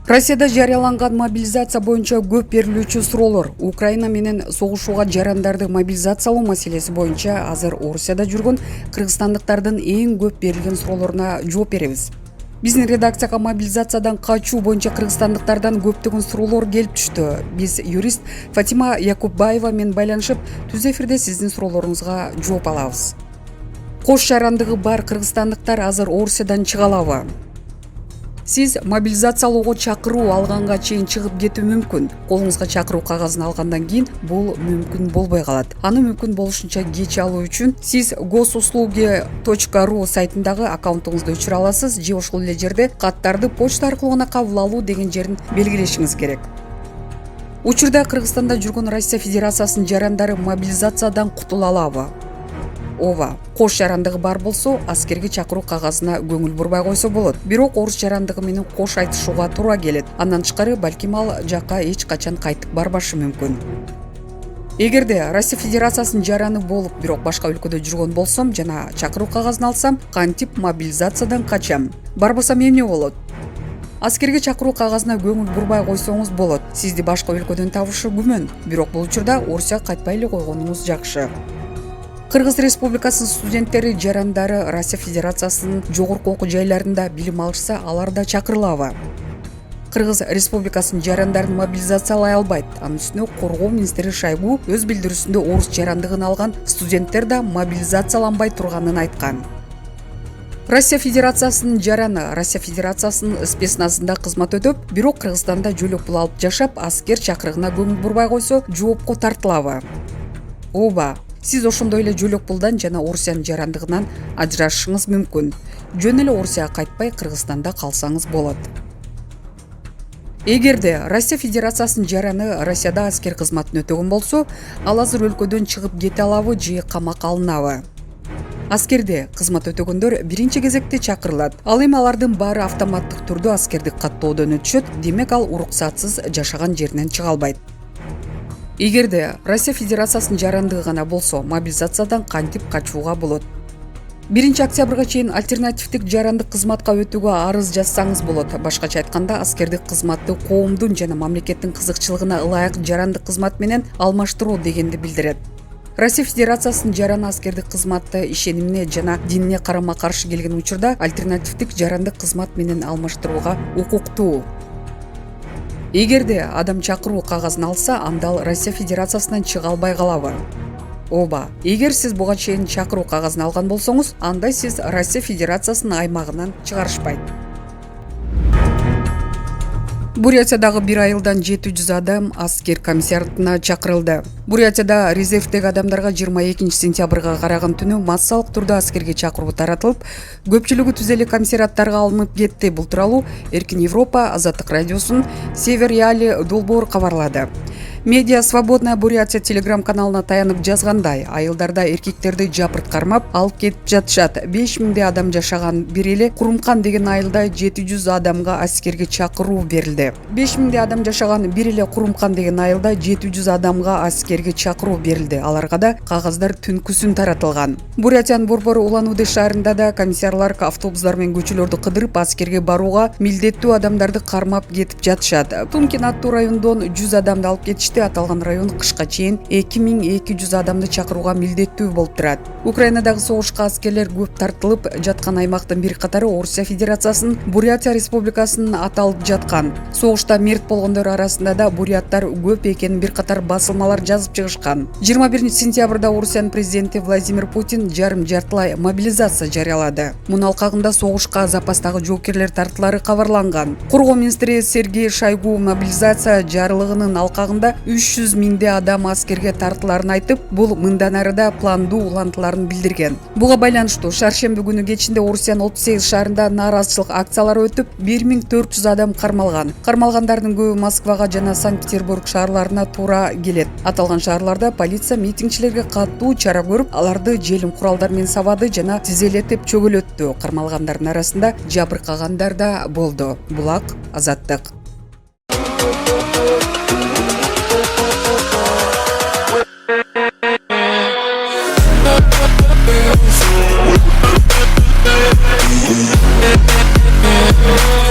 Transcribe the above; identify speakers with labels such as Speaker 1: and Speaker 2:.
Speaker 1: Россияда жарыяланган мобилизация боюнча көп берилүүчү суроолор Украина менен согушууга жарандарды мобилизациялоо маселеси боюнча азыр Орусияда жүргөн кыргызстандыктардын эң көп берилген суроолоруна жооп беребиз. Биздин редакцияга мобилизациядан качуу боюнча кыргызстандыктардан көптөгөн суроолор келип түштү. Биз юрист Фатима Якуббаева менен байланышып, түз эфирде сиздин суроолоруңузга жооп алабыз. Кош жарандыгы бар кыргызстандыктар азыр Орусиядан чыга алабы? Сиз мобилизациялоого чакыруу алганга чейин чыгып кетүү мүмкүн. Колуңузга чакыруу кагазын алгандан кийин бул мүмкүн болбой калат. Аны мүмкүн болушунча кеч алуу үчүн сиз госуслуги.ру сайтындагы аккаунтуңузду өчүрө аласыз же ошол эле жерде каттарды почта аркылуу гана кабыл алуу деген жерин белгилешиңиз керек. Учурда Кыргызстанда жүргөн Россия Федерациясынын жарандары мобилизациядан кутула алабы? Ооба, кош жарандыгы бар болсо, аскерге чакыруу кагазына көңүл бурбай койсо болот. Бирок орус жарандыгы менен кош айтышууга туура келет. Андан тышкары балким ал жакка эч качан кайтып барбашы мүмкүн. Эгерде Россия Федерациясынын жараны болуп, бирок башка өлкөдө жүргөн болсом жана чакыруу кагазын алсам, кантип мобилизациядан качам? Барбасам эмне болот? Аскерге чакыруу кагазына көңүл бурбай койсоңуз болот. Сизди башка өлкөдөн табышы күмөн. Бирок бул учурда Орусияга кайтпай эле койгонуңуз жакшы. Кыргыз Республикасынын студенттери жарандары Россия Федерациясынын жогорку окуу жайларында билим алышса, алар да чакырылабы? Кыргыз Республикасынын жарандарын мобилизациялай албайт. Анын үстүнө Коргоо министри Шойгу өз билдирүүсүндө орус жарандыгын алган студенттер да мобилизацияланбай турганын айткан. Россия Федерациясынын жараны Россия Федерациясынын спецназында кызмат өтөп, бирок Кыргызстанда жөлөк пул алып жашап, аскер чакырыгына көңүл бурбай койсо, жоопко тартылабы? Ооба. Сиз ошондой эле жөлөк пулдан жана Орусиянын жарандыгынан ажырашышыңыз мүмкүн. Жөн эле Орусияга кайтпай Кыргызстанда калсаңыз болот. Эгерде Россия Федерациясынын жараны Россияда аскер кызматын өтөгөн болсо, ал азыр өлкөдөн чыгып кете алабы же камакка алынабы? Аскерде кызмат өтөгөндөр биринчи кезекте чакырылат. Ал эми алардын баары автоматтык түрдө аскердик каттоодон өтүшөт, демек ал уруксатсыз жашаган жеринен чыга албайт. Эгерде Россия Федерациясынын жарандыгы гана болсо, мобилизациядан кантип качууга болот? 1-октябрга чейин альтернативдик жарандык кызматка өтүүгө арыз жазсаңыз болот. Башкача айтканда, аскердик кызматты коомдун жана мамлекеттин кызыкчылыгына ылайык жарандык кызмат менен алмаштыруу дегенди билдирет. Россия Федерациясынын жараны аскердик кызматты ишенимине жана динине карама-каршы келген учурда альтернативдик жарандык кызмат менен алмаштырууга укуктуу. Эгерде адам чакыруу кагазын алса, анда ал Россия Федерациясынан чыга албай калабы? Ооба. Эгер сиз буга чейин чакыруу кагазын алган болсоңуз, анда сиз Россия Федерациясынын аймагынан чыгарышпайт. Бурятиядагы 1 айылдан 700 адам аскер комиссариатына чакырылды. Бурятияда резервдеги адамдарга 22 сентябрга караган түнү массалык түрдө аскерге чакыруу таратылып, көпчүлүгү түз эле комиссариаттарга алынып кетти. Бул тууралуу Эркин Европа Азаттык радиосунун Север Яли долбоор кабарлады. Медиа Свободная Бурятия телеграм-каналына таянып жазгандай, айылдарда эркектерди жапырт кармап алып кетип жатышат. 5000 адам жашаган бир эле Курумкан деген айылда 700 адамга аскерге чакыруу берилди. 5000 адам жашаган бир эле Курумкан деген айылда 700 адамга аскерге чакыруу берилди. Аларга да кагаздар түнкүсүн таратылган. Бурятиянын Борбор Улан-Удэ шаарында да комиссарлар автобустар менен көчөлөрдү кыдырып аскерге барууга милдеттүү адамдарды кармап кетип жатышат. Тумкин аттуу райондон 100 адамды алып кетишти. Аталган район кышка чейин 2200 адамды чакырууга милдеттүү болуп турат. Украинадагы согушка аскерлер көп тартылып жаткан аймактын бир катары Орусия Федерациясынын Бурятия Республикасынын аталып жаткан. Согушта мерт болгондор арасында да буряттар көп экенин бир катар басылмалар жазып чыгышкан. 21 сентябрда Орусиянын президенти Владимир Путин жарым-жартылай мобилизация жарыялады. Мунун алкагында согушка запастагы жоокерлер тартылары кабарланган. Коргоо министри Сергей Шойгу мобилизация жарылыгынын алкагында 300 миңде адам аскерге тартыларын айтып, бул мындан арыда пландуу улантыларын билдирген. Буга байланыштуу шаршемби күнү кечинде Орусиянын 38 шаарында нааразычылык акциялары өтүп, 1400 адам кармалган. Кармалгандардын көбү Москвага жана Санкт-Петербург шаарларына туура келет. Аталган шаарларда полиция митингчилерге катуу чара көрүп, аларды желим куралдар менен сабады жана тизелетип чөгөлөттү. Кармалгандардын арасында жабыркагандар да болду. Булак Азаттык.
Speaker 2: We'll be right back.